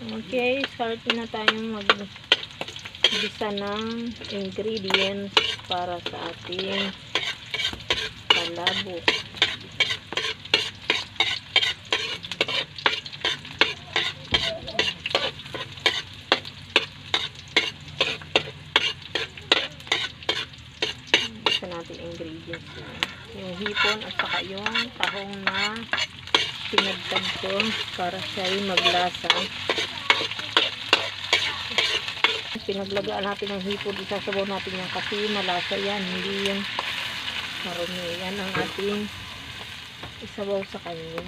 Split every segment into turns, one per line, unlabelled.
Okay, start na tayong mag-gisa ng ingredients para sa ating palabok. Gisa natin ingredients na. Yung hipon at saka yung tahong na pinagtag ko para siya ay maglasa. Pinaglagaan natin ng hipon, isasabaw natin yan kasi malasa yan, hindi yung marumi. Yan ang ating isabaw sa kanya.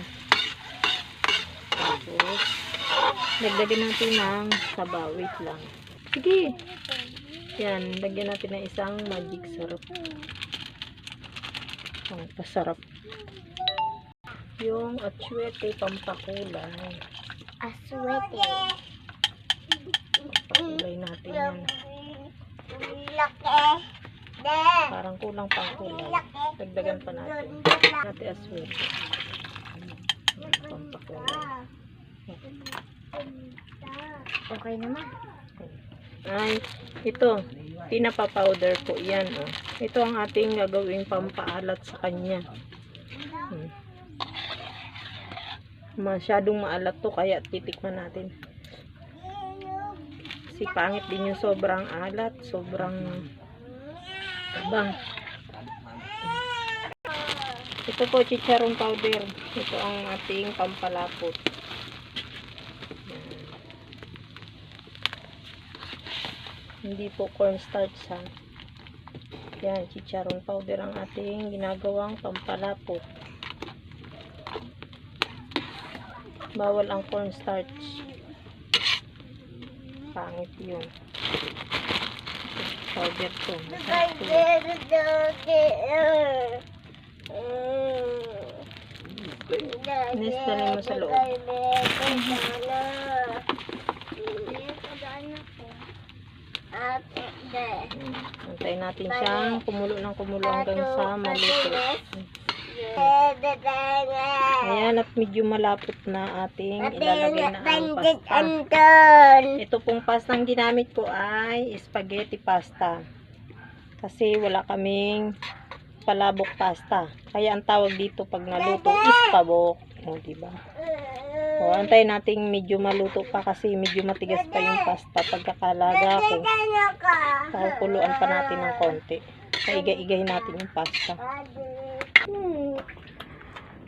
Tapos lagyan natin ng sabaw. Wait lang, sige. Yan, lagyan natin ng isang magic syrup. Ang pasarap yung atsuete pampakulay.
Aswete.
Pakulay natin yan.
Laki.
Parang kulang pang kulay. Dagdagan pa natin. Natin aswete. Pampakulay.
Okay naman.
Ay, ito. Tinapa powder po yan. Oh. Ito ang ating gagawing pampaalat sa kanya. Masyadong maalat to, kaya titikman natin. Kasi pangit din yung sobrang alat, sobrang tabang. Ito po chicharon powder. Ito ang ating pampalapot. Hindi po cornstarch ha. Yan, chicharon powder ang ating ginagawang pampalapot. Bawal ang cornstarch. Pangit yun. Powder to. Nestalin mo sa loob. Antayin natin siyang kumulo ng kumulo hanggang sa maluto. Ayan, at medyo malapot na ating ilalagay na ang pasta. Ito pong pastang ginamit ko ay spaghetti pasta. Kasi wala kaming palabok pasta. Kaya ang tawag dito pag naluto is pabok. O, diba? O, antayin natin medyo maluto pa kasi medyo matigas pa yung pasta. Pagkakalaga ko, pakukuluan pa natin ng konti. Kaiga-igahin natin yung pasta.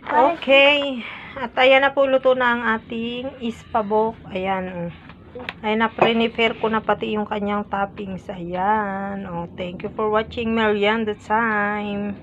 Okay. At ayan na po, luto na ang ating ispabok. Ayan. Ayan na, prepare ko na pati yung kanyang toppings. Ayan. Oh, thank you for watching Merienda Time.